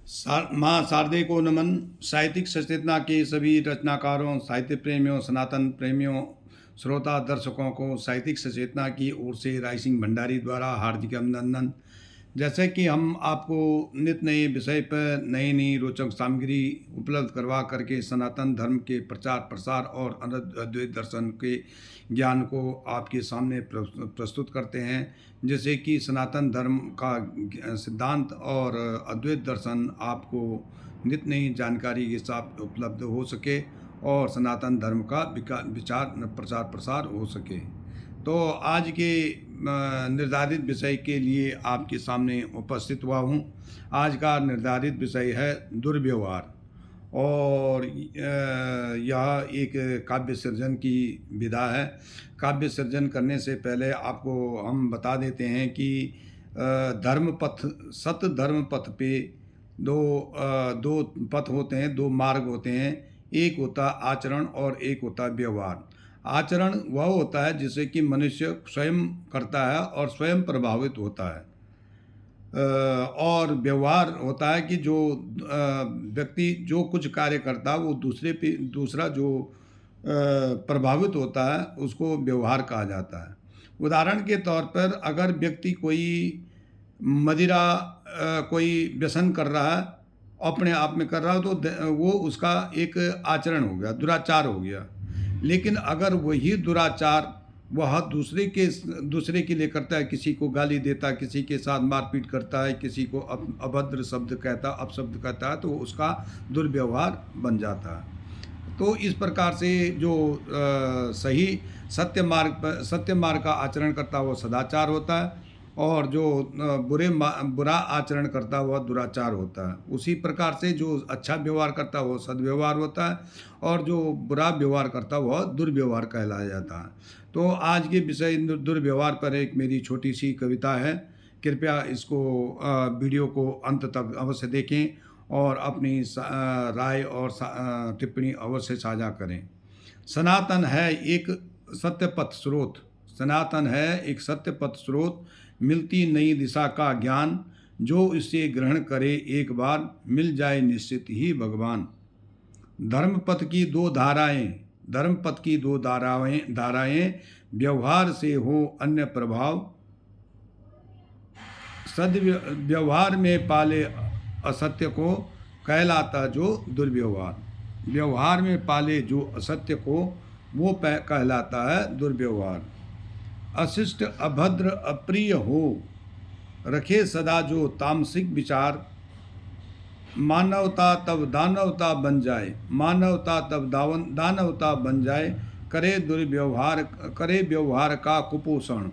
माँ शारदे को नमन। साहित्यिक सचेतना के सभी रचनाकारों, साहित्य प्रेमियों, सनातन प्रेमियों, श्रोता दर्शकों को साहित्यिक सचेतना की ओर से राय सिंह भंडारी द्वारा हार्दिक अभिनंदन। जैसे कि हम आपको नित नए विषय पर नई नई रोचक सामग्री उपलब्ध करवा करके सनातन धर्म के प्रचार प्रसार और अद्वैत दर्शन के ज्ञान को आपके सामने प्रस्तुत करते हैं। जैसे कि सनातन धर्म का सिद्धांत और अद्वैत दर्शन आपको नित नई जानकारी के साथ उपलब्ध हो सके और सनातन धर्म का विचार प्रचार प्रसार हो सके। तो आज के निर्धारित विषय के लिए आपके सामने उपस्थित हुआ हूँ। आज का निर्धारित विषय है दुर्व्यवहार और यह एक काव्य सृजन की विधा है। काव्य सृजन करने से पहले आपको हम बता देते हैं कि धर्म पथ सत धर्म पथ पे दो पथ होते हैं, दो मार्ग होते हैं। एक होता आचरण और एक होता व्यवहार। आचरण वह होता है जिसे कि मनुष्य स्वयं करता है और स्वयं प्रभावित होता है, और व्यवहार होता है कि जो व्यक्ति जो कुछ कार्य करता है वो दूसरा जो प्रभावित होता है उसको व्यवहार कहा जाता है। उदाहरण के तौर पर अगर व्यक्ति कोई मदिरा कोई व्यसन कर रहा है, अपने आप में कर रहा हो, तो वो उसका एक आचरण हो गया, दुराचार हो गया। लेकिन अगर वही दुराचार वह दूसरे के लिए करता है, किसी को गाली देता है, किसी के साथ मारपीट करता है, किसी को अभद्र शब्द कहता, अपशब्द कहता है, तो उसका दुर्व्यवहार बन जाता है। तो इस प्रकार से जो सही सत्य मार्ग का आचरण करता है वो सदाचार होता है, और जो बुरा आचरण करता हुआ दुराचार होता है। उसी प्रकार से जो अच्छा व्यवहार करता है वो सद्व्यवहार होता है, और जो बुरा व्यवहार करता है वह दुर्व्यवहार कहलाया जाता है। तो आज के विषय दुर्व्यवहार पर एक मेरी छोटी सी कविता है। कृपया इसको वीडियो को अंत तक अवश्य देखें और अपनी राय और टिप्पणी अवश्य साझा करें। सनातन है एक सत्य पथ स्रोत, सनातन है एक सत्य पथ स्रोत, मिलती नई दिशा का ज्ञान, जो इसे ग्रहण करे एक बार मिल जाए निश्चित ही भगवान। धर्म पथ की दो धाराएं व्यवहार से हो अन्य प्रभाव, व्यवहार में पाले असत्य को कहलाता जो दुर्व्यवहार। व्यवहार में पाले जो असत्य को वो कहलाता है दुर्व्यवहार। अशिष्ट अभद्र अप्रिय हो रखे सदा जो तामसिक विचार, मानवता तब दानवता बन जाए, मानवता तब दानवता बन जाए, करे व्यवहार का कुपोषण।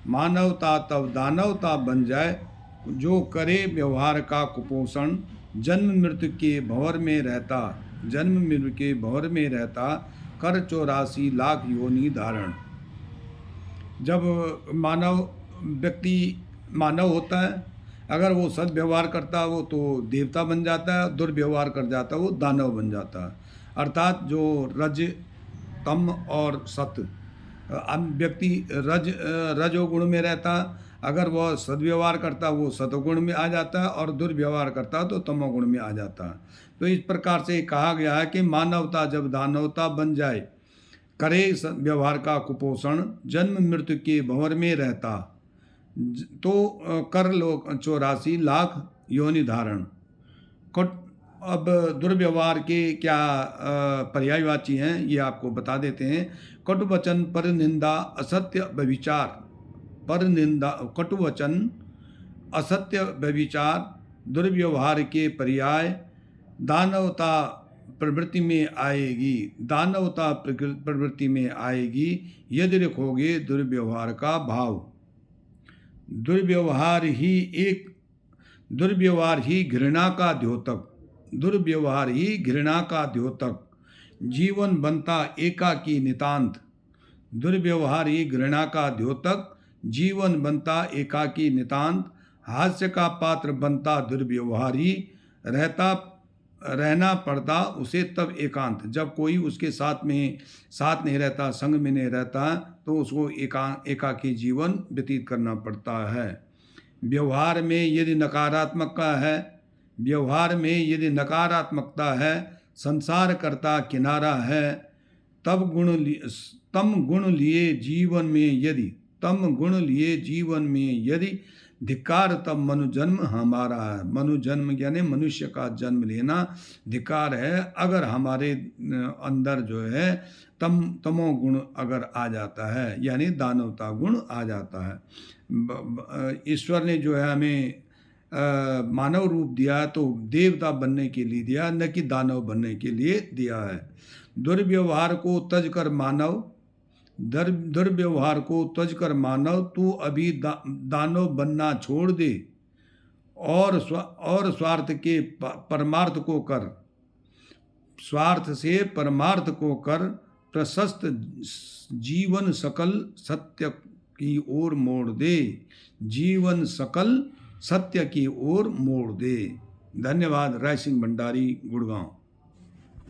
मानवता तब दानवता बन जाए जो करे व्यवहार का कुपोषण। जन्म मृत्यु के भंवर में रहता, कर 84 लाख योनि धारण। जब व्यक्ति मानव होता है, अगर वो सद्व्यवहार करता है वो तो देवता बन जाता है, दुर्व्यवहार कर जाता है वो दानव बन जाता है। अर्थात जो रज तम और सत, व्यक्ति रजोगुण में रहता, अगर वह सद्व्यवहार करता वो सतोगुण में आ जाता है, और दुर्व्यवहार करता तो तमोगुण में आ जाता है। तो इस प्रकार से कहा गया है कि मानवता जब दानवता बन जाए, करे व्यवहार का कुपोषण, जन्म मृत्यु के भंवर में रहता, तो कर लो 84 लाख योनि धारण। अब दुर्व्यवहार के क्या पर्यायवाची हैं ये आपको बता देते हैं। कटु वचन, पर निंदा, असत्य व्यभिचार, कटु वचन, असत्य व्यभिचार, दुर्व्यवहार के पर्याय दानवता प्रवृत्ति में आएगी, यदि रखोगे दुर्व्यवहार का भाव। दुर्व्यवहार ही घृणा का द्योतक, जीवन बनता एकाकी नितांत। दुर्व्यवहार ही घृणा का द्योतक, जीवन बनता एकाकी नितांत। हास्य का पात्र बनता दुर्व्यवहारी, रहना पड़ता उसे तब एकांत। जब कोई उसके साथ नहीं रहता, संग में नहीं रहता, तो उसको एकाकी जीवन व्यतीत करना पड़ता है। व्यवहार में यदि नकारात्मक का है, व्यवहार में यदि नकारात्मकता है, संसार करता किनारा है, तम गुण लिए जीवन में यदि तम गुण लिए जीवन में यदि धिक्कार, तब मनुजन्म हमारा है। मनुजन्म यानी मनुष्य का जन्म लेना धिक्कार है। अगर हमारे अंदर जो है तमो गुण अगर आ जाता है, यानी दानवता गुण आ जाता है। ईश्वर ने जो है हमें मानव रूप दिया तो देवता बनने के लिए दिया, न कि दानव बनने के लिए दिया है। दुर्व्यवहार को तज कर मानव दुर्व्यवहार को तज कर मानव, तू अभी दानव बनना छोड़ दे और स्वार्थ के परमार्थ को कर, स्वार्थ से परमार्थ को कर, प्रशस्त जीवन सकल सत्य की ओर मोड़ दे, जीवन सकल सत्य की ओर मोड़ दे। धन्यवाद। राय सिंह भंडारी, गुड़गांव।